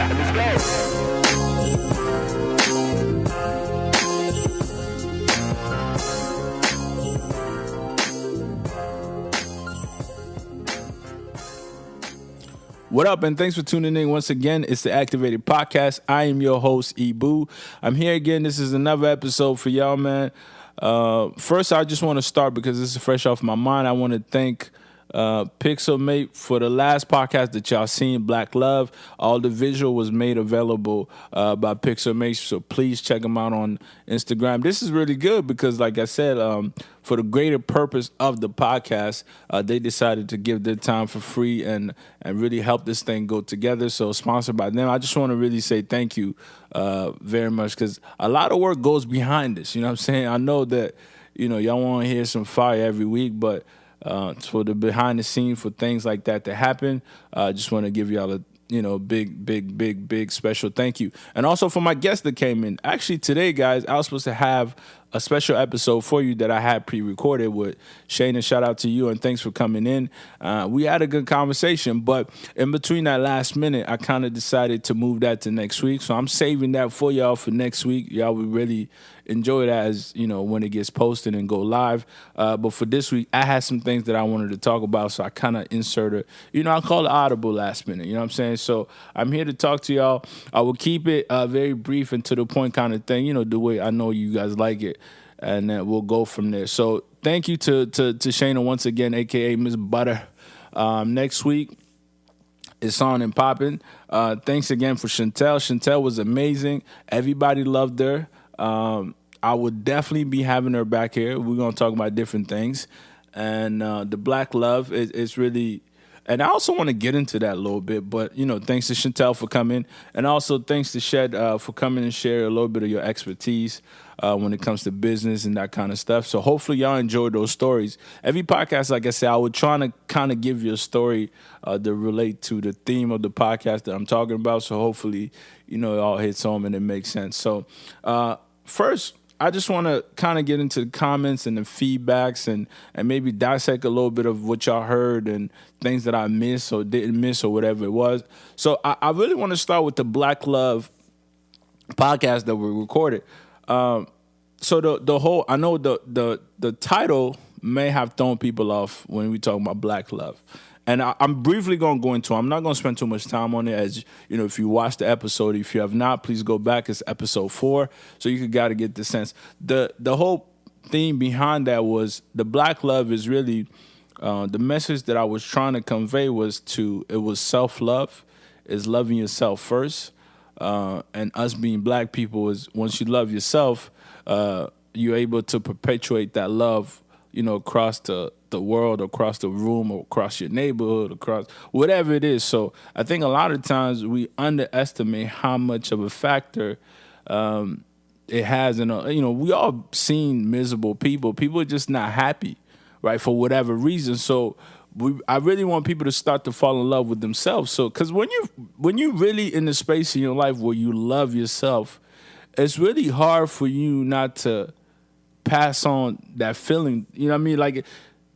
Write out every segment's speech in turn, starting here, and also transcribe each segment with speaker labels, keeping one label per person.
Speaker 1: What up, and thanks for tuning in once again. It's the Activated Podcast. I am your host, Ebu. I'm here again. This is another episode for y'all, man. First, I just want to start because this is fresh off my mind. I want to thank Pixelmate for the last podcast that y'all seen, Black Love. All the visual was made available by Pixelmate, so please check them out on Instagram. This is really good because, like I said, for the greater purpose of the podcast, they decided to give their time for free and really help this thing go together. So sponsored by them. I just want to really say thank you very much because a lot of work goes behind this. You know what I'm saying? I know that, y'all want to hear some fire every week, but for the behind the scene for things like that to happen, I just want to give y'all a big special thank you. And also for my guest that came in. Actually, today, guys, I was supposed to have a special episode for you that I had pre-recorded with Shane, and shout out to you and thanks for coming in. We had a good conversation, but in between that last minute, I kind of decided to move that to next week. So I'm saving that for y'all for next week. Y'all will really enjoy that as, when it gets posted and go live. But for this week, I had some things that I wanted to talk about, so I kind of inserted, I call it audible last minute, you know what I'm saying? So I'm here to talk to y'all. I will keep it very brief and to the point kind of thing, the way I know you guys like it. And then we'll go from there. So thank you to Shayna once again, a.k.a. Miss Butter. Next week, it's on and popping. Thanks again for Chantel. Chantel was amazing. Everybody loved her. I would definitely be having her back here. We're going to talk about different things. And the Black Love is really... And I also want to get into that a little bit, but, thanks to Chantel for coming. And also thanks to Shed for coming and share a little bit of your expertise when it comes to business and that kind of stuff. So hopefully y'all enjoyed those stories. Every podcast, like I said, I would try to kind of give you a story that relate to the theme of the podcast that I'm talking about. So hopefully, it all hits home and it makes sense. So first, I just want to kind of get into the comments and the feedbacks and maybe dissect a little bit of what y'all heard and things that I missed or didn't miss or whatever it was. So I really want to start with the Black Love podcast that we recorded. So the whole, I know the title may have thrown people off when we talk about Black Love. And I'm briefly going to go into it. I'm not going to spend too much time on it. As if you watch the episode, if you have not, please go back. It's episode 4. So you got to get the sense. The whole theme behind that was the Black Love is really the message that I was trying to convey was self-love, is loving yourself first. And us being black people is once you love yourself, you're able to perpetuate that love, across the world, across the room, or across your neighborhood, across whatever it is. So I think a lot of times we underestimate how much of a factor it has. And, we all seen miserable people. People are just not happy, right, for whatever reason. So I really want people to start to fall in love with themselves. So because when you really in the space in your life where you love yourself, it's really hard for you not to pass on that feeling. You know what I mean? Like,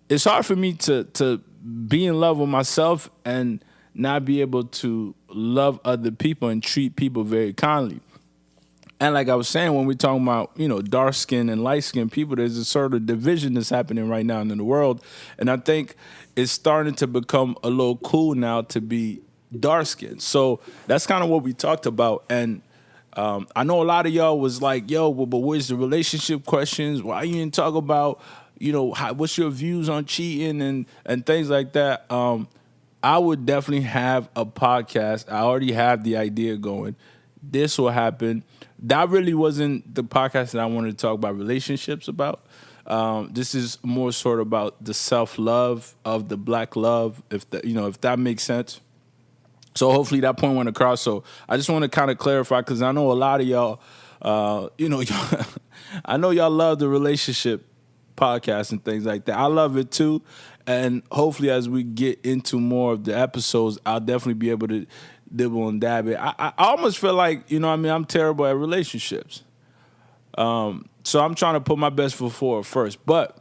Speaker 1: it's hard for me to be in love with myself and not be able to love other people and treat people very kindly. And like I was saying, when we're talking about, dark skin and light skin people, there's a sort of division that's happening right now in the world. And I think it's starting to become a little cool now to be dark skinned. So that's kind of what we talked about. And I know a lot of y'all was like, yo, but where's the relationship questions? Why you didn't talk about, what's your views on cheating and things like that? I would definitely have a podcast. I already have the idea going. This will happen. That really wasn't the podcast that I wanted to talk about relationships about. This is more sort of about the self-love of the Black Love, if that makes sense. So hopefully that point went across. So I just want to kind of clarify because I know a lot of y'all, I know y'all love the relationship podcast and things like that. I love it too. And hopefully as we get into more of the episodes, I'll definitely be able to dibble and dab it. I almost feel like, I'm terrible at relationships. So I'm trying to put my best foot forward first. But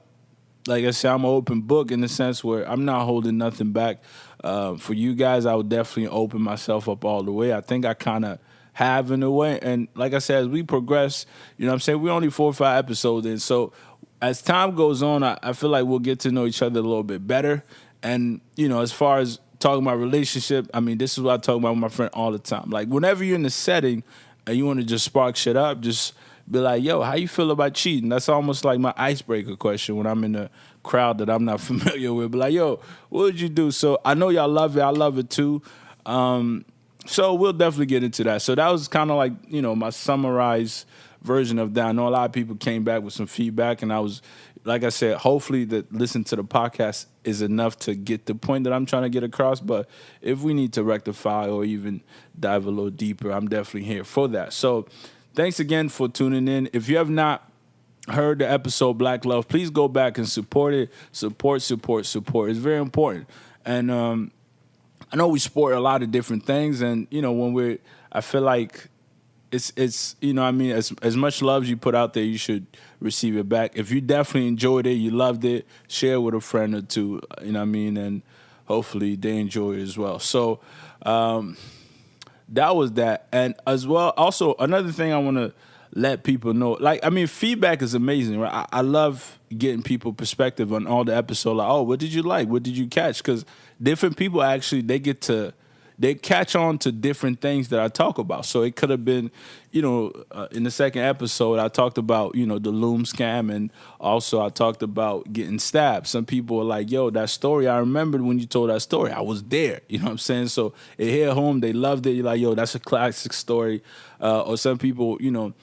Speaker 1: like I said, I'm an open book in the sense where I'm not holding nothing back. For you guys, I would definitely open myself up all the way. I think I kind of have in a way. And like I said, as we progress, you know what I'm saying? We're only 4 or 5 episodes in. So as time goes on, I feel like we'll get to know each other a little bit better. And, you know, as far as talking about relationship, I mean, this is what I talk about with my friend all the time. Like, whenever you're in the setting and you want to just spark shit up, just be like, yo, how you feel about cheating? That's almost like my icebreaker question when I'm in a crowd that I'm not familiar with. Be like, yo, what would you do? So I know y'all love it. I love it too. So we'll definitely get into that. So that was kind of like, you know, my summarized version of that. I know a lot of people came back with some feedback, and I was, like I said, hopefully that listen to the podcast is enough to get the point that I'm trying to get across. But if we need to rectify or even dive a little deeper, I'm definitely here for that. So thanks again for tuning in. If you have not heard the episode Black Love, please go back and support it. Support. It's very important. And I know we support a lot of different things, and you know, I feel like it's you know what I mean, as much love as you put out there, you should receive it back. If you definitely enjoyed it, you loved it, share it with a friend or two, you know what I mean, and hopefully they enjoy it as well. So that was that. And as well, also another thing I want to let people know, like, I mean, feedback is amazing, right? I love getting people perspective on all the episodes. Like, oh, what did you like? What did you catch? Because different people actually, they catch on to different things that I talk about. So it could have been, you know, in the second episode, I talked about, you know, the loom scam, and also I talked about getting stabbed. Some people are like, yo, that story, I remembered when you told that story. I was there. You know what I'm saying? So it hit home. They loved it. You're like, yo, that's a classic story. Or some people, you know,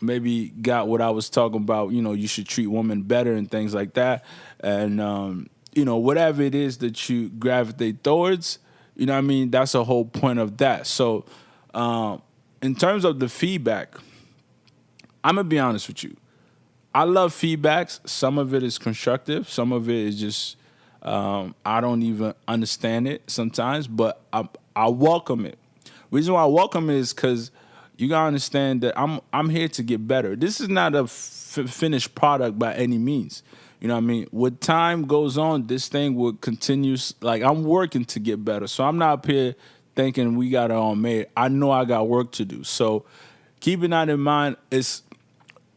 Speaker 1: maybe got what I was talking about, you know, you should treat women better and things like that. And, you know, whatever it is that you gravitate towards, you know what I mean, that's a whole point of that. So in terms of the feedback, I'm going to be honest with you. I love feedbacks. Some of it is constructive. Some of it is just, I don't even understand it sometimes, but I welcome it. Reason why I welcome it is because you gotta understand that I'm here to get better. This is not a finished product by any means. You know what I mean? With time goes on, this thing will continue. Like, I'm working to get better. So I'm not up here thinking we got it all made. I know I got work to do. So keeping that in mind, it's,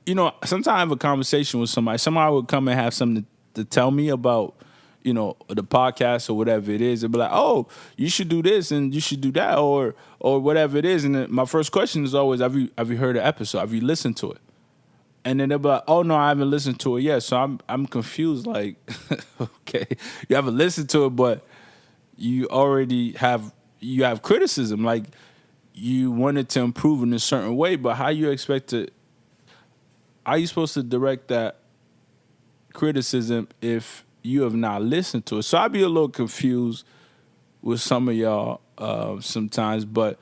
Speaker 1: you know, sometimes I have a conversation with somebody. Somebody would come and have something to tell me about, you know, the podcast or whatever it is. They'll be like, oh, you should do this and you should do that, or whatever it is. And then my first question is always, have you heard the episode? Have you listened to it? And then they'll be like, oh no, I haven't listened to it yet. So I'm confused. Like, okay, you haven't listened to it, but you already have criticism. Like, you wanted to improve in a certain way, but how you supposed to direct that criticism if you have not listened to it? So I'd be a little confused with some of y'all sometimes, but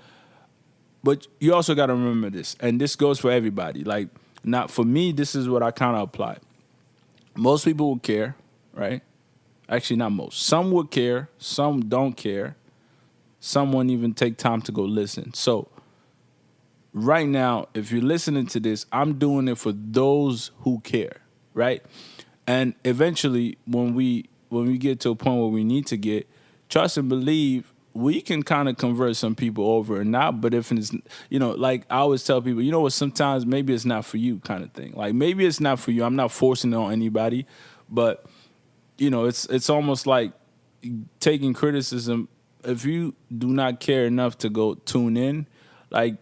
Speaker 1: you also got to remember this, and this goes for everybody. Like, not for me, this is what I kind of apply. Most people will care, right? Actually, not most. Some would care, some don't care. Some won't even take time to go listen. So right now, if you're listening to this, I'm doing it for those who care, right? And eventually, when we get to a point where we need to get, trust and believe, we can kind of convert some people over or not. But if it's, you know, like I always tell people, you know what, sometimes maybe it's not for you kind of thing. Like, maybe it's not for you. I'm not forcing it on anybody. But, you know, it's almost like taking criticism. If you do not care enough to go tune in, like,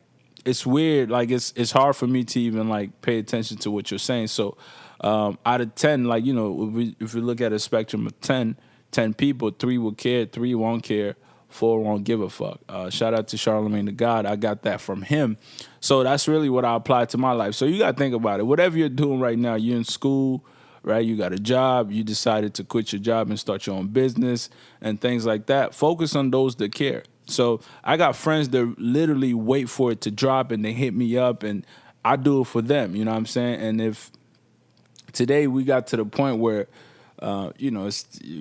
Speaker 1: it's weird. Like, it's hard for me to even, like, pay attention to what you're saying. So out of 10, like, you know, if we look at a spectrum of 10 people, 3 will care, 3 won't care, 4 won't give a fuck. Shout out to Charlemagne the God. I got that from him. So that's really what I apply to my life. So you got to think about it. Whatever you're doing right now, you're in school, right? You got a job. You decided to quit your job and start your own business and things like that. Focus on those that care. So I got friends that literally wait for it to drop and they hit me up, and I do it for them. You know what I'm saying? And if today we got to the point where you know,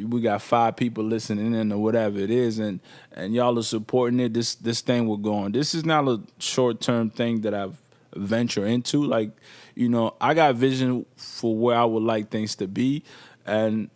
Speaker 1: we got 5 people listening in or whatever it is, and y'all are supporting it, this thing will go on. This is not a short-term thing that I've ventured into. Like, you know, I got vision for where I would like things to be, And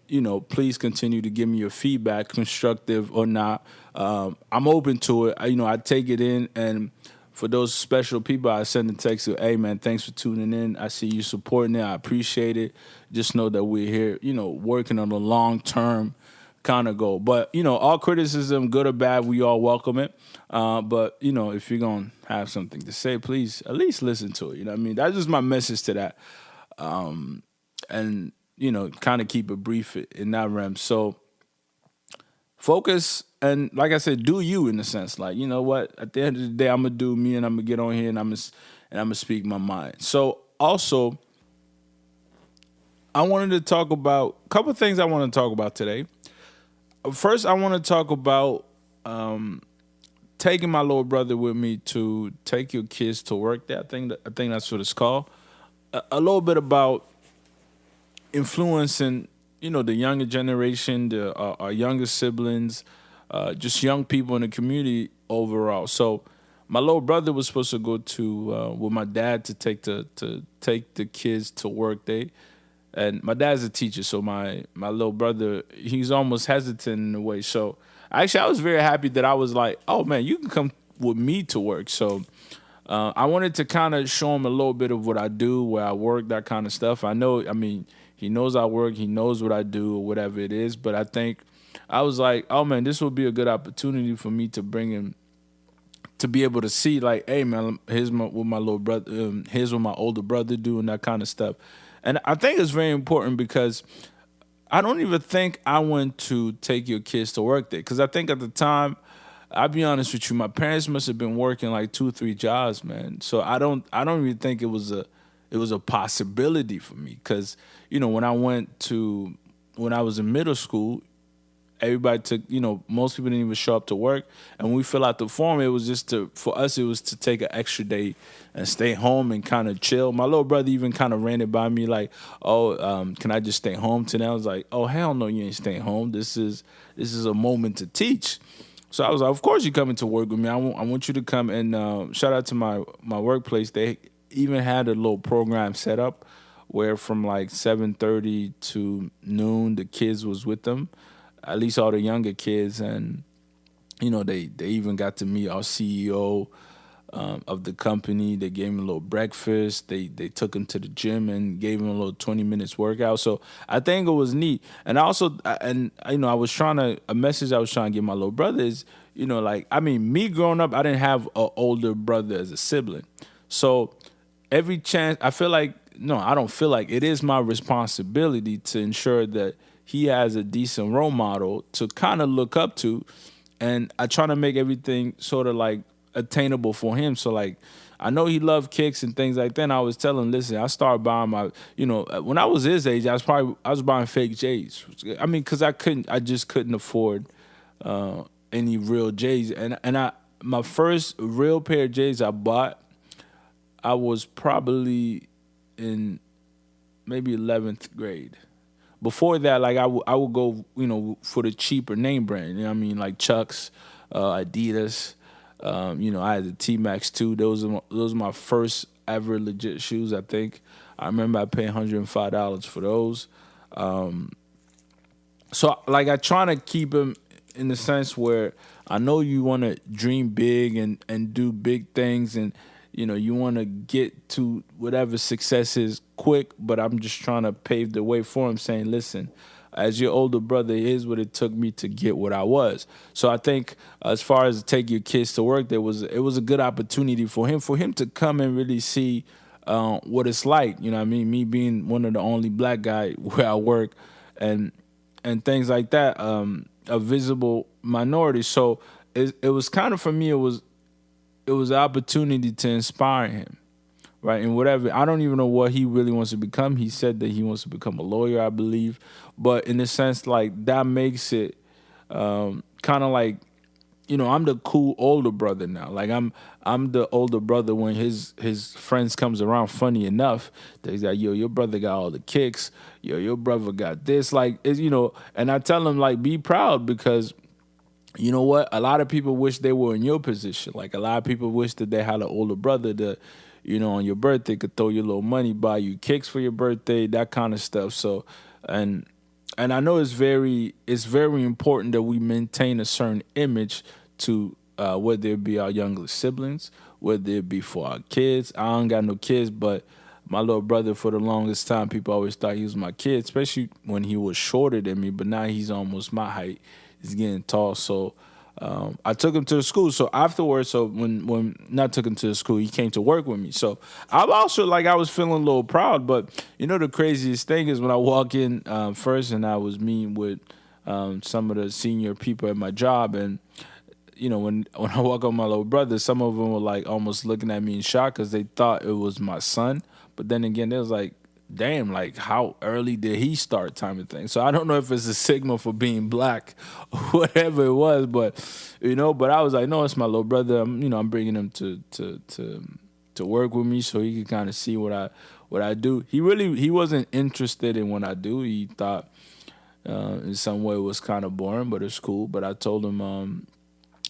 Speaker 1: please continue to give me your feedback, constructive or not. I'm open to it. I take it in, and for those special people, I send a text to, hey man, thanks for tuning in. I see you supporting it. I appreciate it. Just know that we're here, working on a long term kind of goal. But all criticism, good or bad, we all welcome it. But if you're gonna have something to say, please at least listen to it. You know what I mean? That's just my message to that. And kind of keep it brief in that realm. So focus and, like I said, do you in a sense. Like, you know what? At the end of the day, I'm gonna do me, and I'm gonna get on here, and I'm gonna speak my mind. So also, I wanted to talk about a couple of things I want to talk about today. First, I want to talk about taking my little brother with me to take your kids to work day. I think that's what it's called. A little bit about influencing, the younger generation, our younger siblings, just young people in the community overall. So, my little brother was supposed to go to with my dad to take the kids to work day, and my dad's a teacher, so my little brother, he's almost hesitant in a way. So, actually, I was very happy that I was like, oh man, you can come with me to work. So. I wanted to kind of show him a little bit of what I do, where I work, that kind of stuff. He knows I work, he knows what I do or whatever it is. But I think I was like, oh man, this would be a good opportunity for me to bring him to be able to see, like, hey man, what my little brother, here's what my older brother do, and that kind of stuff. And I think it's very important because I don't even think I went to take your kids to work there, because I think at the time, I'll be honest with you, my parents must have been working like 2-3 jobs, man. So I don't even think it was a possibility for me, because when I was in middle school, everybody took, most people didn't even show up to work, and when we fill out the form, it was just for us it was to take an extra day and stay home and kind of chill. My little brother even kind of ran it by me like, oh, can I just stay home today? I was like, oh hell no, you ain't staying home. This is a moment to teach. So I was like, of course you're coming to work with me. I want you to come, and shout out to my workplace. They even had a little program set up where from like 7:30 to noon, the kids was with them, at least all the younger kids. And, they even got to meet our CEO of the company. They gave him a little breakfast. They took him to the gym and gave him a little 20 minutes workout. So I think it was neat. And also, a message I was trying to give my little brother is, me growing up, I didn't have an older brother as a sibling. So every chance, I don't feel like it is my responsibility to ensure that he has a decent role model to kind of look up to. And I try to make everything sort of like attainable for him. So like, I know he loved kicks and things like that. And I was telling him, listen, I started buying when I was his age, I was buying fake J's. Because I just couldn't afford any real J's. And my first real pair of J's I bought, I was probably in maybe 11th grade. Before that, like I would go, for the cheaper name brand. You know what I mean? Like Chuck's, Adidas. I had the T-Max too. Those are my first ever legit shoes, I think. I remember I paid $105 for those. So like I try to keep him in the sense where I know you want to dream big and do big things, and you want to get to whatever success is quick, but I'm just trying to pave the way for him, saying, listen, as your older brother, here's what it took me to get what I was. So I think as far as take your kids to work, it was a good opportunity for him to come and really see what it's like. You know what I mean? Me being one of the only black guy where I work, and things like that, a visible minority. So it was kind of, for me, it was an opportunity to inspire him, right? And whatever, I don't even know what he really wants to become. He said that he wants to become a lawyer, I believe. But in a sense, like, that makes it kind of like, I'm the cool older brother now. Like, I'm the older brother when his friends comes around. Funny enough, he's like, yo, your brother got all the kicks. Yo, your brother got this. Like, and I tell him, like, be proud, because you know what? A lot of people wish they were in your position. Like, a lot of people wish that they had an older brother that, on your birthday could throw you a little money, buy you kicks for your birthday, that kind of stuff. So, and and I know it's very important that we maintain a certain image to whether it be our younger siblings, whether it be for our kids. I don't got no kids, but my little brother, for the longest time, people always thought he was my kid, especially when he was shorter than me. But now he's almost my height. He's getting tall, so I took him to the school. So afterwards, so when not took him to the school, he came to work with me. So I'm also like I was feeling a little proud. But the craziest thing is when I walk in first, and I was meeting with some of the senior people at my job, and when I walk up with my little brother, some of them were like almost looking at me in shock because they thought it was my son. But then again, they was like, damn, like how early did he start type of thing. So I don't know if it's a signal for being black or whatever it was, but but I was like, no, it's my little brother. I'm bringing him to work with me so he could kind of see what I do. He wasn't interested in what I do. He thought in some way it was kind of boring, but it's cool. But I told him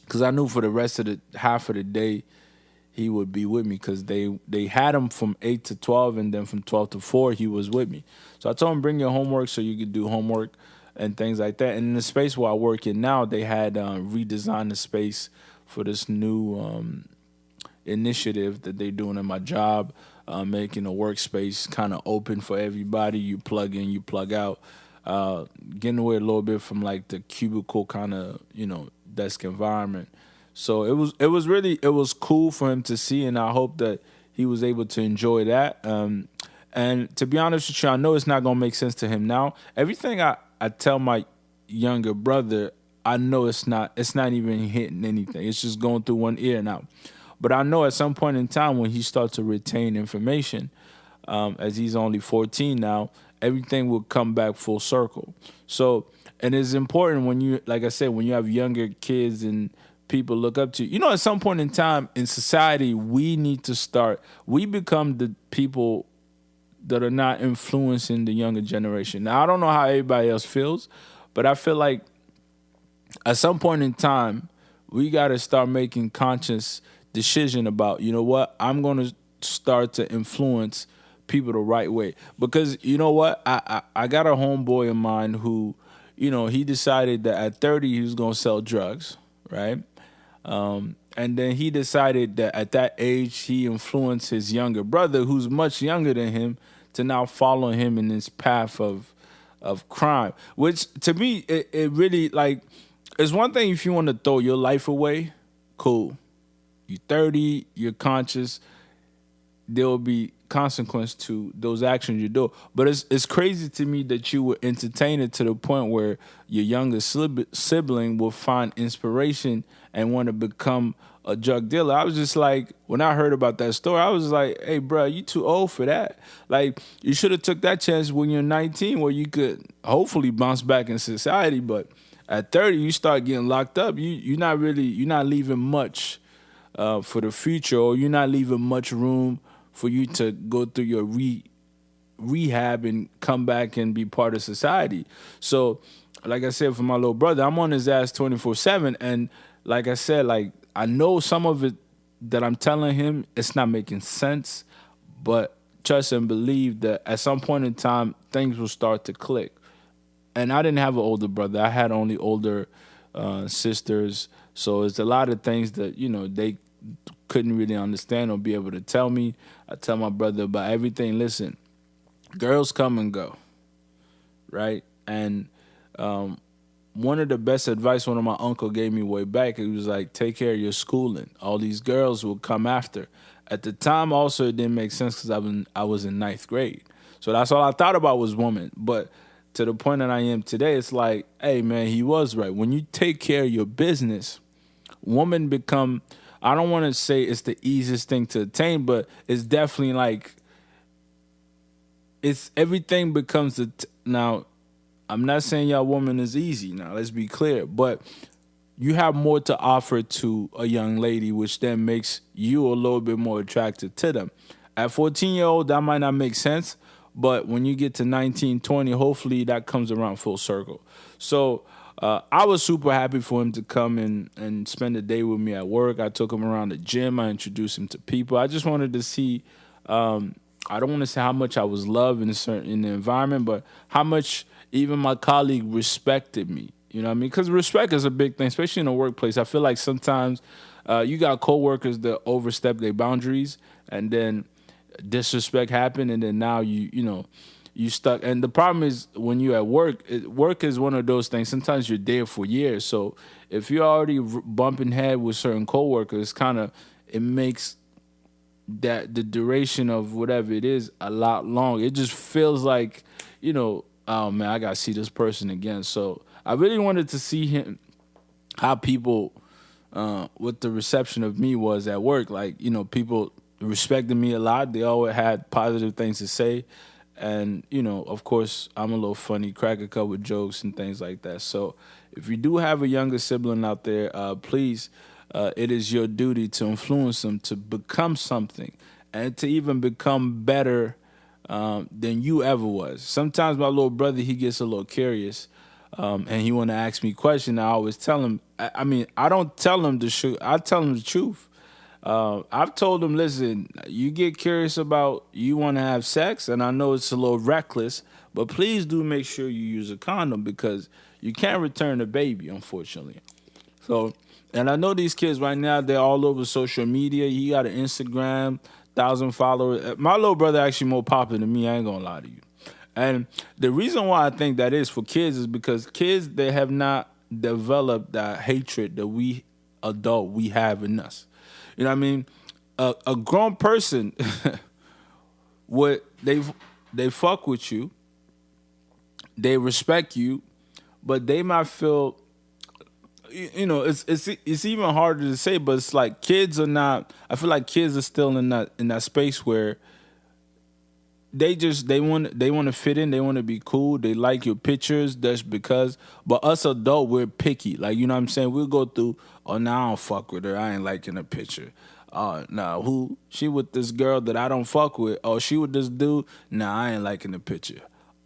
Speaker 1: because I knew for the rest of the half of the day he would be with me because they had him from 8 to 12, and then from 12 to 4 he was with me. So I told him, bring your homework so you could do homework and things like that. And in the space where I work in now, they had redesigned the space for this new initiative that they're doing in my job, making a workspace kind of open for everybody. You plug in, you plug out, getting away a little bit from like the cubicle kind of desk environment. So it was cool for him to see, and I hope that he was able to enjoy that. And to be honest with you, I know it's not gonna make sense to him now. Everything I tell my younger brother, I know it's not even hitting anything. It's just going through one ear now. But I know at some point in time when he starts to retain information, as he's only 14 now, everything will come back full circle. So, and it's important when you, like I said, when you have younger kids and people look up to you. At some point in time in society, we become the people that are not influencing the younger generation. Now, I don't know how everybody else feels, but I feel like at some point in time, we got to start making conscious decision about, what, I'm going to start to influence people the right way. Because you know what? I got a homeboy of mine who, he decided that at 30 he was going to sell drugs, right? And then he decided that at that age, he influenced his younger brother, who's much younger than him, to now follow him in this path of crime. Which, to me, it really, like, it's one thing if you want to throw your life away, cool. You're 30, you're conscious, there will be consequence to those actions you do. But it's crazy to me that you would entertain it to the point where your younger sibling will find inspiration and want to become a drug dealer. I was just like, when I heard about that story, I was like, hey, bro, you too old for that. Like, you should have took that chance when you're 19 where you could hopefully bounce back in society. But at 30, you start getting locked up. You're not leaving much for the future, or you're not leaving much room for you to go through your rehab and come back and be part of society. So, like I said, for my little brother, I'm on his ass 24/7, and like I said, like I know some of it that I'm telling him, it's not making sense, but trust and believe that at some point in time, things will start to click. And I didn't have an older brother; I had only older sisters. So it's a lot of things that they couldn't really understand or be able to tell me. I tell my brother about everything. Listen, girls come and go, right? And one of the best advice one of my uncle gave me way back, he was like, take care of your schooling. All these girls will come after. At the time, also, it didn't make sense because I was in ninth grade. So that's all I thought about was women. But to the point that I am today, it's like, hey, man, he was right. When you take care of your business, women become, I don't want to say it's the easiest thing to attain, but it's definitely like, it's everything becomes now, I'm not saying y'all woman is easy now, let's be clear, but you have more to offer to a young lady, which then makes you a little bit more attractive to them. At 14-year-old, that might not make sense, but when you get to 19, 20, hopefully that comes around full circle. So I was super happy for him to come and spend the day with me at work. I took him around the gym. I introduced him to people. I just wanted to see, I don't want to say how much I was loved in the environment, but how much even my colleague respected me. You know what I mean? Because respect is a big thing, especially in the workplace. I feel like sometimes you got coworkers that overstep their boundaries, and then disrespect happen, and then now you stuck. And the problem is when you at work, work is one of those things. Sometimes you're there for years, so if you're already bumping head with certain coworkers, kind of it makes that the duration of whatever it is a lot long. It just feels like, oh man, I gotta see this person again. So I really wanted to see him, how people, what the reception of me was at work. Like, people respected me a lot. They always had positive things to say. And, of course, I'm a little funny, crack a couple jokes and things like that. So if you do have a younger sibling out there, please, it is your duty to influence them to become something and to even become better than you ever was. Sometimes my little brother, he gets a little curious, and he want to ask me questions. I always tell him, I don't tell him the truth. I tell him the truth. I've told him, listen, you get curious about you want to have sex, and I know it's a little reckless, but please do make sure you use a condom because you can't return a baby, unfortunately. So, and I know these kids right now, they're all over social media. He got an Instagram, 1,000 followers. My little brother actually more popular than me, I ain't gonna lie to you. And the reason why I think that is for kids is because kids, they have not developed that hatred that we have in us. You know what I mean? A grown person would they fuck with you, they respect you, but they might feel, it's even harder to say, but it's like kids are not. I feel like kids are still in that space where they want to fit in, they want to be cool, they like your pictures. That's because, but us adult, we're picky. Like, you know what I'm saying? We'll go through. Oh, now I don't fuck with her. I ain't liking the picture. Oh, nah, who? She with this girl that I don't fuck with. Oh, she with this dude. Nah, I ain't liking the picture.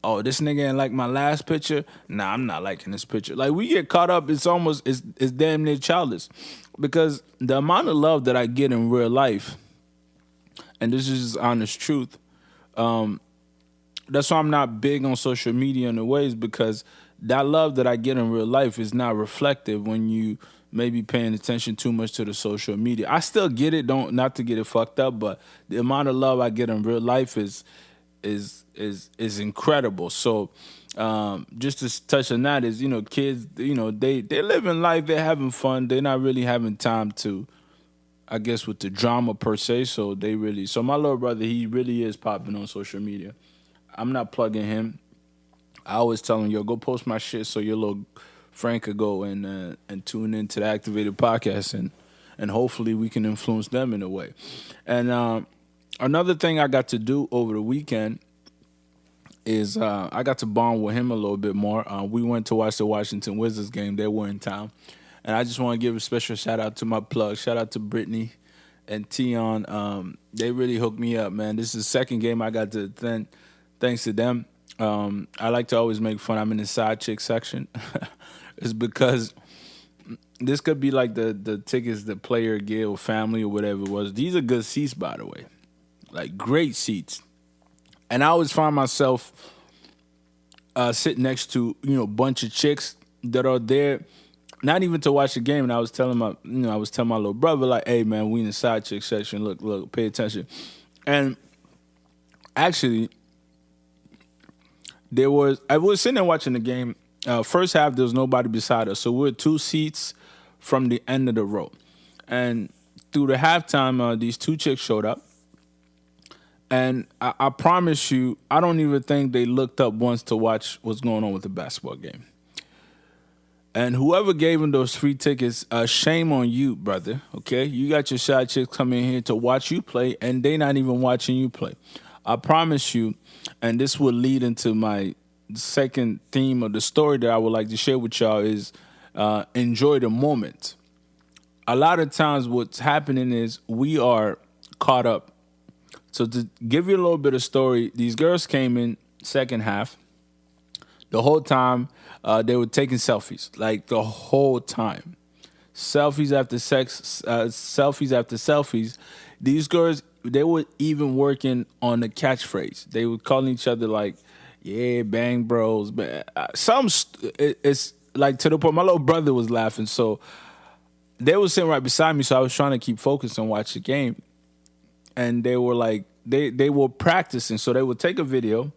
Speaker 1: Oh, this nigga ain't like my last picture. Nah, I'm not liking this picture. Like, we get caught up. It's almost it's damn near childish, because the amount of love that I get in real life, and this is just honest truth. That's why I'm not big on social media in the ways, because that love that I get in real life is not reflective when you maybe paying attention too much to the social media. I still get it, don't not to get it fucked up, but the amount of love I get in real life is incredible. So just to touch on that is, kids, they're living life, they're having fun, they're not really having time to, I guess, with the drama per se. So my little brother, he really is popping on social media. I'm not plugging him. I always tell him, yo, go post my shit so your little friend could go and tune into the Activated Podcast, and hopefully we can influence them in a way. And another thing I got to do over the weekend is I got to bond with him a little bit more. We went to watch the Washington Wizards game. They were in town. And I just want to give a special shout out to my plug. Shout out to Brittany and Tion. They really hooked me up, man. This is the second game I got to attend, thanks to them. I like to always make fun. I'm in the side chick section. It's because this could be like the tickets the player get or family or whatever it was. These are good seats, by the way. Like, great seats. And I always find myself sitting next to, a bunch of chicks that are there not even to watch the game. And I was telling my little brother, like, hey man, we in the side chick section. Look, pay attention. And actually, I was sitting there watching the game. First half, there was nobody beside us. So we're 2 seats from the end of the row. And through the halftime, these 2 chicks showed up. And I promise you, I don't even think they looked up once to watch what's going on with the basketball game. And whoever gave them those free tickets, shame on you, brother, okay? You got your side chicks coming here to watch you play, and they not even watching you play. I promise you, and this will lead into my second theme of the story that I would like to share with y'all is enjoy the moment. A lot of times what's happening is we are caught up. So to give you a little bit of story, these girls came in second half. The whole time they were taking selfies, like the whole time. Selfies after selfies after selfies. These girls, they were even working on the catchphrase. They were calling each other like, Yeah, Bang Bros. But it's like to the point. My little brother was laughing, so they were sitting right beside me. So I was trying to keep focused and watch the game, and they were like they were practicing. So they would take a video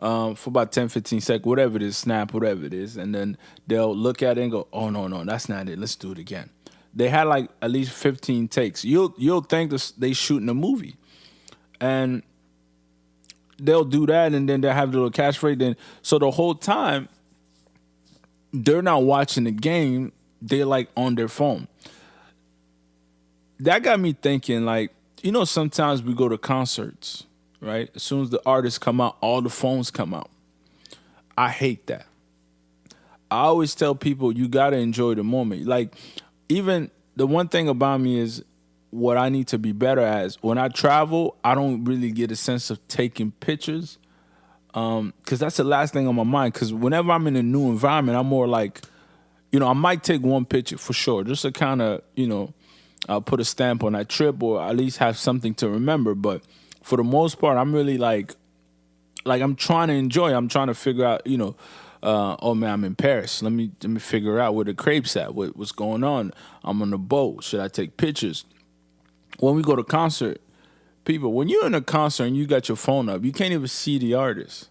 Speaker 1: for about 10, 15 seconds, whatever it is, snap, whatever it is, and then they'll look at it and go, "Oh no, no, that's not it. Let's do it again." They had like at least 15 takes. You'll think they shooting a movie, and they'll do that, and then they'll have the little catchphrase. Then so the whole time they're not watching the game, they're like on their phone. That got me thinking, like, sometimes we go to concerts, right? As soon as the artists come out, all the phones come out. I hate that. I always tell people you gotta enjoy the moment. Like, even the one thing about me is what I need to be better at is when I travel, I don't really get a sense of taking pictures. Because that's the last thing on my mind. Because whenever I'm in a new environment, I'm more like, I might take one picture for sure, just to kind of, put a stamp on that trip or at least have something to remember. But for the most part, I'm really like I'm trying to enjoy. I'm trying to figure out, oh man, I'm in Paris. Let me figure out where the crepes at. What's going on? I'm on the boat. Should I take pictures? When we go to concert, people, when you're in a concert and you got your phone up, you can't even see the artist,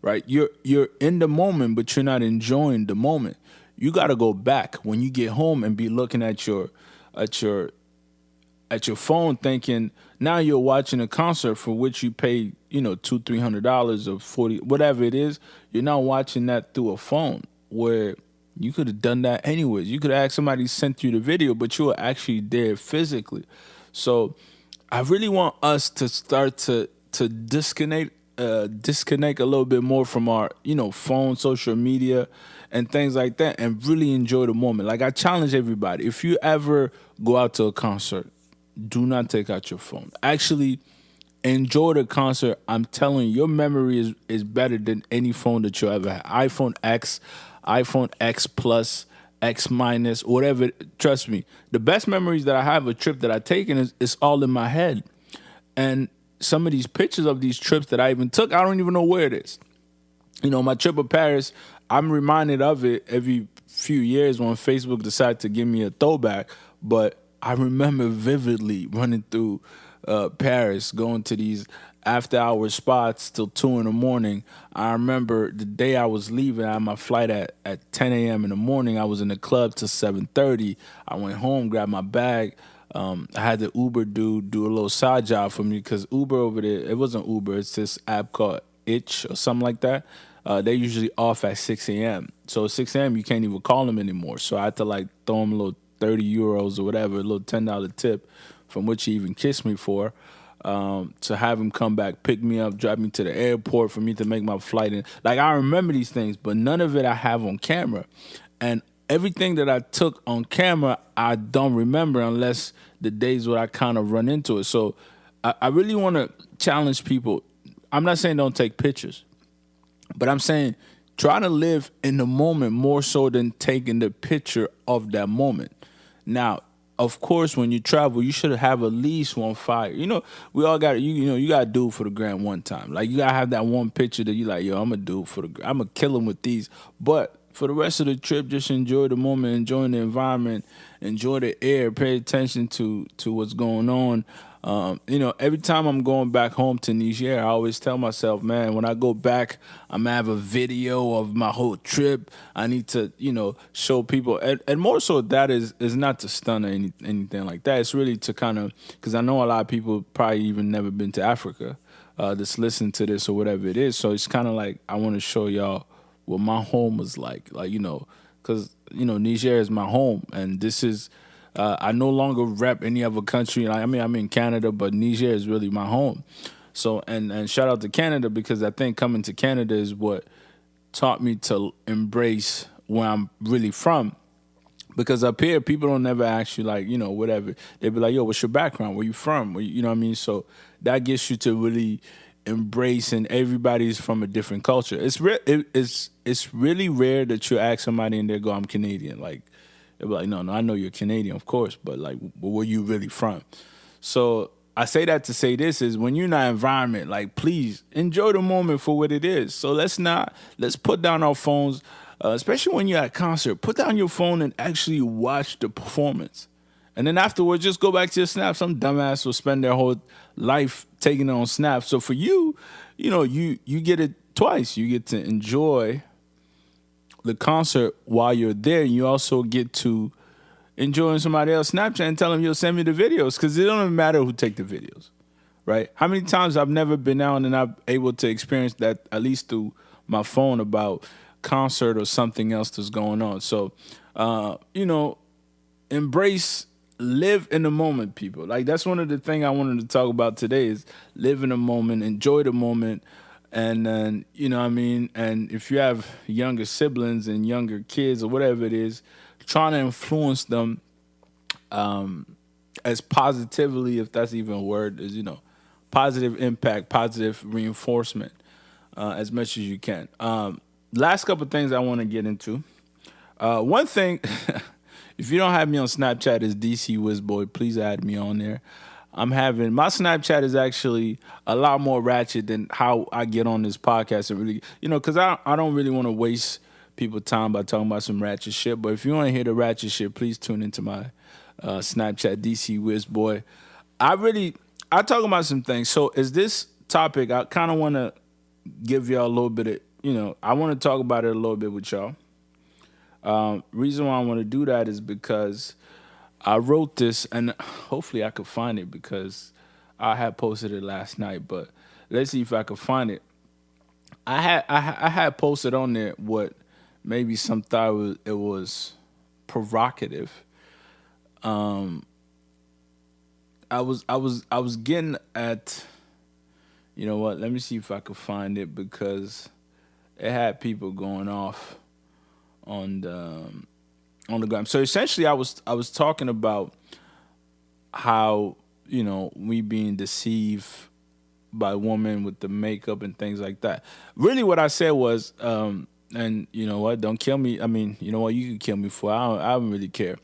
Speaker 1: right? You're in the moment, but you're not enjoying the moment. You got to go back when you get home and be looking at your phone, thinking now you're watching a concert for which you pay, $200-$300 or 40, whatever it is. You're not watching that through a phone where you could have done that anyways. You could have asked somebody to send you the video, but you were actually there physically. So I really want us to start to disconnect a little bit more from our, phone, social media, and things like that, and really enjoy the moment. Like, I challenge everybody, if you ever go out to a concert, do not take out your phone. Actually, enjoy the concert. I'm telling you, your memory is better than any phone that you ever had. iPhone X, iPhone X Plus, X minus, whatever. Trust me, the best memories that I have of a trip that I've taken is all in my head. And some of these pictures of these trips that I even took, I don't even know where it is. My trip to Paris, I'm reminded of it every few years when Facebook decided to give me a throwback. But I remember vividly running through Paris, going to these after-hour spots till 2 in the morning. I remember the day I was leaving, I had my flight at 10 a.m. in the morning. I was in the club till 7:30. I went home, grabbed my bag. I had the Uber dude do a little side job for me because Uber over there, it wasn't Uber, it's this app called Itch or something like that. They're usually off at 6 a.m. So at 6 a.m. you can't even call them anymore. So I had to like throw him a little 30 euros or whatever, a little $10 tip, from which he even kissed me for, to have him come back, pick me up, drive me to the airport for me to make my flight. And like, I remember these things, but none of it I have on camera. And everything that I took on camera, I don't remember unless the days where I kind of run into it. So I really want to challenge people. I'm not saying don't take pictures, but I'm saying try to live in the moment more so than taking the picture of that moment. Now, of course, when you travel, you should have at least one fire. We all got you got to do it for the gram one time. Like, you got to have that one picture that you like, yo, I'm going to do it I'm going to kill them with these. But for the rest of the trip, just enjoy the moment, enjoy the environment, enjoy the air, pay attention to what's going on. Every time I'm going back home to Niger, I always tell myself, man, when I go back, I'm going to have a video of my whole trip. I need to, show people. And more so, that is not to stun or anything like that. It's really to kind of, because I know a lot of people probably even never been to Africa that's listen to this or whatever it is. So it's kind of like I want to show y'all what my home was like, because, Niger is my home, and this is, I no longer rep any other country. I'm in Canada, but Niger is really my home. So, and shout out to Canada, because I think coming to Canada is what taught me to embrace where I'm really from. Because up here, people don't never ask you, whatever. They be like, yo, what's your background? Where you from? You know what I mean? So that gets you to really embrace, and everybody's from a different culture. It's really rare that you ask somebody and they go, I'm Canadian. Like, they'll be like, no, I know you're Canadian, of course, but like, where you really from? So I say that to say this is when you're in that environment, like please enjoy the moment for what it is. So let's put down our phones, especially when you're at a concert. Put down your phone and actually watch the performance. And then afterwards, just go back to your snap. Some dumbass will spend their whole life taking it on snap. So for you, you get it twice. You get to enjoy the concert while you're there. And you also get to enjoying somebody else Snapchat and tell them you'll send me the videos because it don't even matter who take the videos, right? How many times I've never been out and I'm able to experience that at least through my phone about concert or something else that's going on. So, embrace, live in the moment, people. Like that's one of the things I wanted to talk about today is live in the moment, enjoy the moment. And then, and if you have younger siblings and younger kids or whatever it is, trying to influence them as positively, if that's even a word, is, positive impact, positive reinforcement as much as you can. Last couple of things I want to get into. One thing, if you don't have me on Snapchat, is DC Wizboy. Please add me on there. My Snapchat is actually a lot more ratchet than how I get on this podcast. And really, because I don't really want to waste people time by talking about some ratchet shit. But if you want to hear the ratchet shit, please tune into my Snapchat, DC Wizboy. I talk about some things. So is this topic, I kind of want to give y'all a little bit of, I want to talk about it a little bit with y'all. Reason why I want to do that is because I wrote this, and hopefully I could find it because I had posted it last night, but let's see if I could find it. I had posted on there what maybe some thought it was provocative. I was getting at, you know what? Let me see if I could find it because it had people going off on the gram. So essentially, I was talking about how we being deceived by women with the makeup and things like that. Really, what I said was, and you know what? Don't kill me. I mean, you know what? You can kill me for. I don't really care.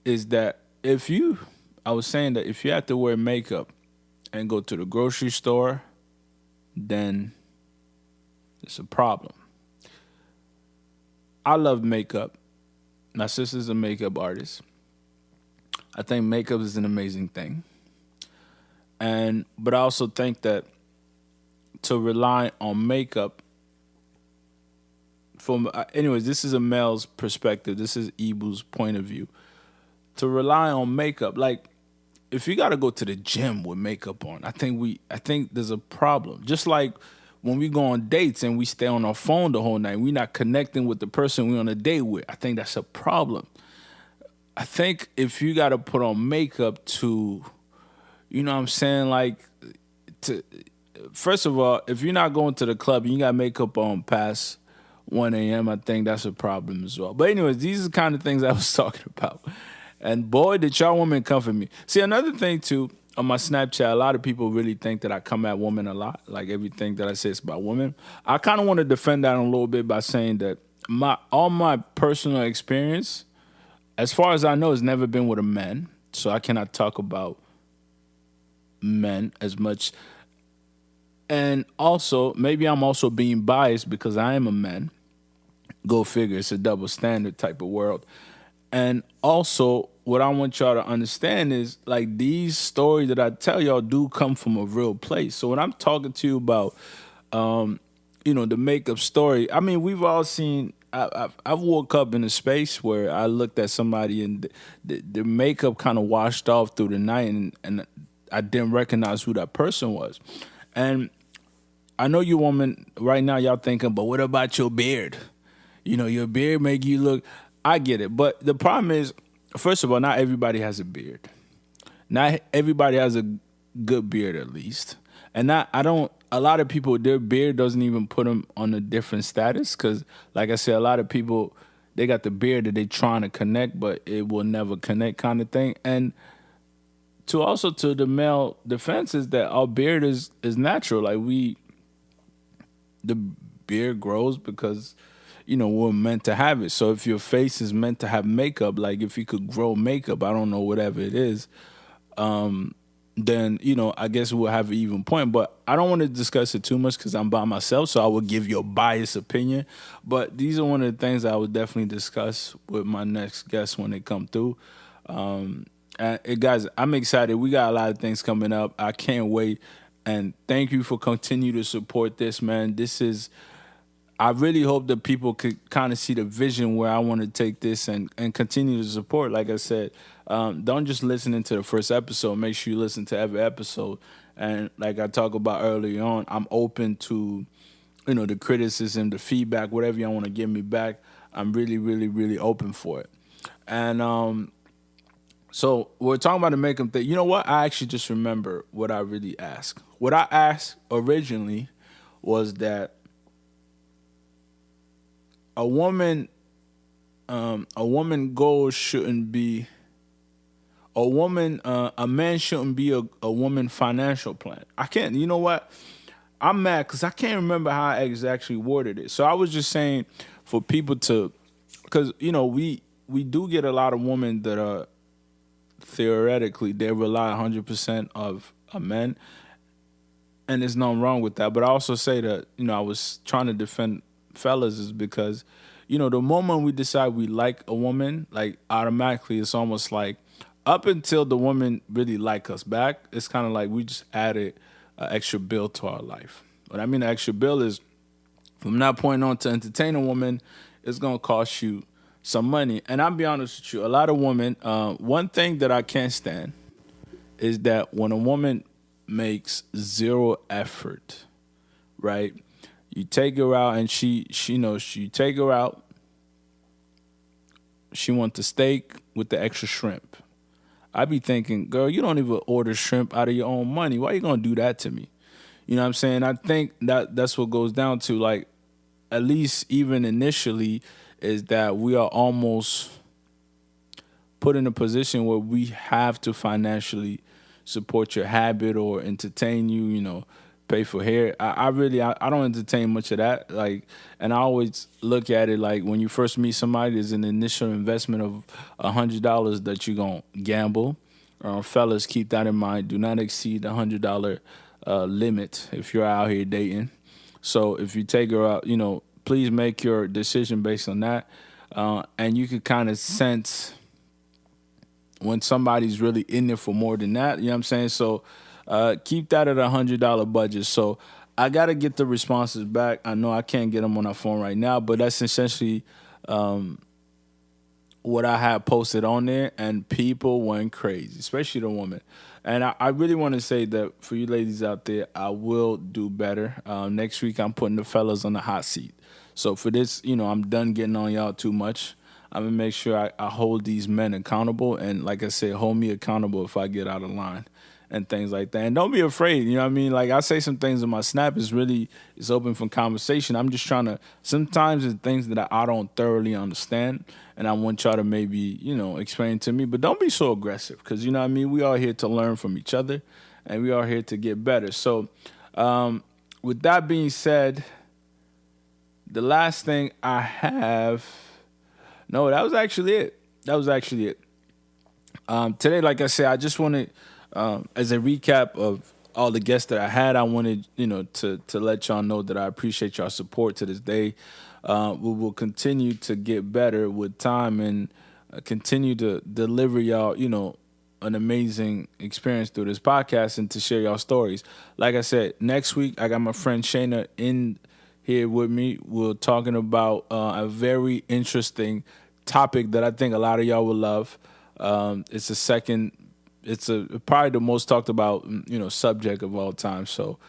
Speaker 1: Is that I was saying that if you have to wear makeup and go to the grocery store, then it's a problem. I love makeup. My sister's a makeup artist. I think makeup is an amazing thing. But I also think that to rely on makeup anyways, this is a male's perspective. This is Ibu's point of view. To rely on makeup, like if you got to go to the gym with makeup on, I think there's a problem. Just like when we go on dates and we stay on our phone the whole night, we're not connecting with the person we're on a date with. I think that's a problem. I think if you got to put on makeup to, you know what I'm saying, like, first of all, if you're not going to the club and you got makeup on past 1 a.m., I think that's a problem as well. But anyways, these are the kind of things I was talking about. And boy, did y'all women come for me. See, another thing, too, on my Snapchat, a lot of people really think that I come at women a lot. Like everything that I say is about women. I kind of want to defend that a little bit by saying that all my personal experience, as far as I know, has never been with a man. So I cannot talk about men as much. And also, maybe I'm also being biased because I am a man. Go figure. It's a double standard type of world. And also, what I want y'all to understand is, like, these stories that I tell y'all do come from a real place. So when I'm talking to you about, the makeup story, I mean, we've all seen, I've woke up in a space where I looked at somebody and the makeup kind of washed off through the night and I didn't recognize who that person was. And I know you women right now, y'all thinking, but what about your beard? Your beard make you look, I get it. But the problem is, first of all, not everybody has a beard. Not everybody has a good beard, at least. And a lot of people, their beard doesn't even put them on a different status. Because, like I said, a lot of people, they got the beard that they trying to connect, but it will never connect kind of thing. And to the male defense is that our beard is natural. Like the beard grows because, we're meant to have it. So if your face is meant to have makeup, like if you could grow makeup, I don't know, whatever it is, then I guess we'll have an even point. But I don't want to discuss it too much because I'm by myself, so I will give you a biased opinion. But these are one of the things I would definitely discuss with my next guest when they come through. Guys, I'm excited. We got a lot of things coming up. I can't wait. And thank you for continue to support this, man. I really hope that people could kind of see the vision where I want to take this and continue to support. Like I said, don't just listen into the first episode. Make sure you listen to every episode. And like I talked about earlier on, I'm open to, the criticism, the feedback, whatever y'all want to give me back. I'm really, really, really open for it. And so we're talking about the makeup thing. You know what? I actually just remember what I really asked. What I asked originally was that a woman goal shouldn't be a man shouldn't be a woman financial plan. I can't. You know what? I'm mad because I can't remember how I exactly worded it. So I was just saying for people to, because we do get a lot of women that are theoretically they rely 100% of a man, and there's nothing wrong with that. But I also say that I was trying to defend fellas is because the moment we decide we like a woman, like automatically it's almost like up until the woman really like us back, it's kind of like we just added an extra bill to our life. What I mean, an extra bill is from that point on to entertain a woman, it's gonna cost you some money. And I'll be honest with you, a lot of women, one thing that I can't stand is that when a woman makes zero effort, right? You take her out and she knows you take her out. She wants the steak with the extra shrimp. I be thinking, girl, you don't even order shrimp out of your own money. Why you gonna do that to me? You know what I'm saying? I think that's what goes down to, like, at least even initially, is that we are almost put in a position where we have to financially support your habit or entertain you, pay for hair. I don't entertain much of that. Like, and I always look at it like when you first meet somebody, there's an initial investment of $100 that you're gonna gamble. Fellas, keep that in mind. Do not exceed the $100 limit if you're out here dating. So if you take her out, please make your decision based on that. And you can kind of sense when somebody's really in there for more than that. You know what I'm saying? So keep that at $100 budget. So I got to get the responses back. I know I can't get them on our phone right now, but that's essentially what I had posted on there, and people went crazy, especially the woman. And I really want to say that for you ladies out there, I will do better. Next week, I'm putting the fellas on the hot seat. So for this, I'm done getting on y'all too much. I'm going to make sure I hold these men accountable. And like I said, hold me accountable if I get out of line and things like that. And don't be afraid. You know what I mean? Like, I say some things in my snap. It's open for conversation. I'm just trying to, sometimes it's things that I don't thoroughly understand. And I want y'all to maybe, explain to me. But don't be so aggressive because, you know what I mean? We are here to learn from each other. And we are here to get better. So with that being said, the last thing I have... No, that was actually it. Today, like I said, I just wanted, as a recap of all the guests that I had, I wanted, to let y'all know that I appreciate y'all support to this day. We will continue to get better with time and continue to deliver y'all, an amazing experience through this podcast and to share y'all stories. Like I said, next week, I got my friend Shayna in here with me. We're talking about a very interesting topic that I think a lot of y'all will love. It's probably the most talked about, subject of all time. So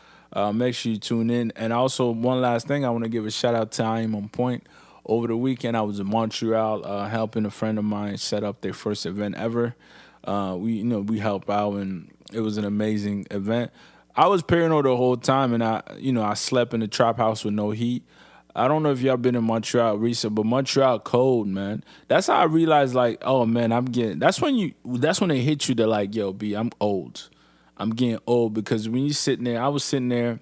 Speaker 1: make sure you tune in. And also, one last thing, I want to give a shout out to I Am On Point. Over the weekend, I was in Montreal helping a friend of mine set up their first event ever. We help out, and it was an amazing event. I was paranoid the whole time, and I slept in the trap house with no heat. I don't know if y'all been in Montreal recent, but Montreal cold, man. That's how I realized, like, oh man, that's when they hit you. They're like, yo, B, I'm old. I'm getting old because when you sitting there, I was sitting there.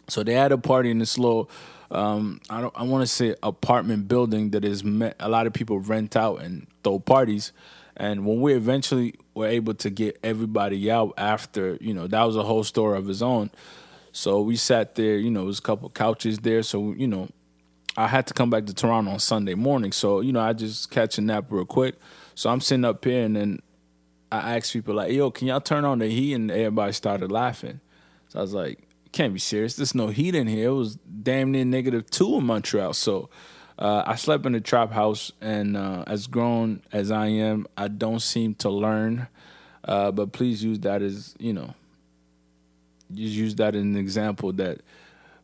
Speaker 1: So they had a party in this little I want to say apartment building that is a lot of people rent out and throw parties. And when we eventually were able to get everybody out after, that was a whole story of his own. So we sat there, there was a couple couches there. So, I had to come back to Toronto on Sunday morning. So, I just catch a nap real quick. So I'm sitting up here and then I asked people like, yo, can y'all turn on the heat? And everybody started laughing. So I was like, can't be serious. There's no heat in here. It was damn near -2 in Montreal. So I slept in a trap house, and as grown as I am, I don't seem to learn. But please use that as, just use that as an example that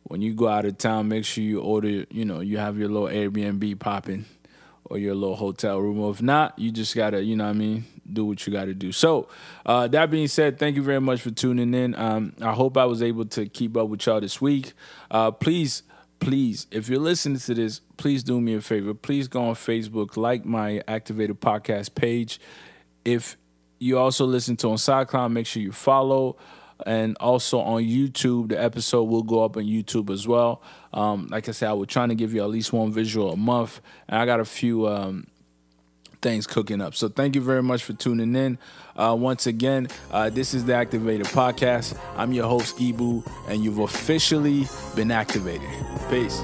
Speaker 1: when you go out of town, make sure you order, you have your little Airbnb popping or your little hotel room. Or if not, you just got to, do what you got to do. So that being said, thank you very much for tuning in. I hope I was able to keep up with y'all this week. Please, if you're listening to this, please do me a favor. Please go on Facebook, like my Activated Podcast page. If you also listen to on SoundCloud, make sure you follow. And also on YouTube, the episode will go up on YouTube as well. Like I said, I was trying to give you at least one visual a month. And I got a few things cooking up. So thank you very much for tuning in. Once again, this is the Activated Podcast. I'm your host, Ibu, and you've officially been activated. Peace.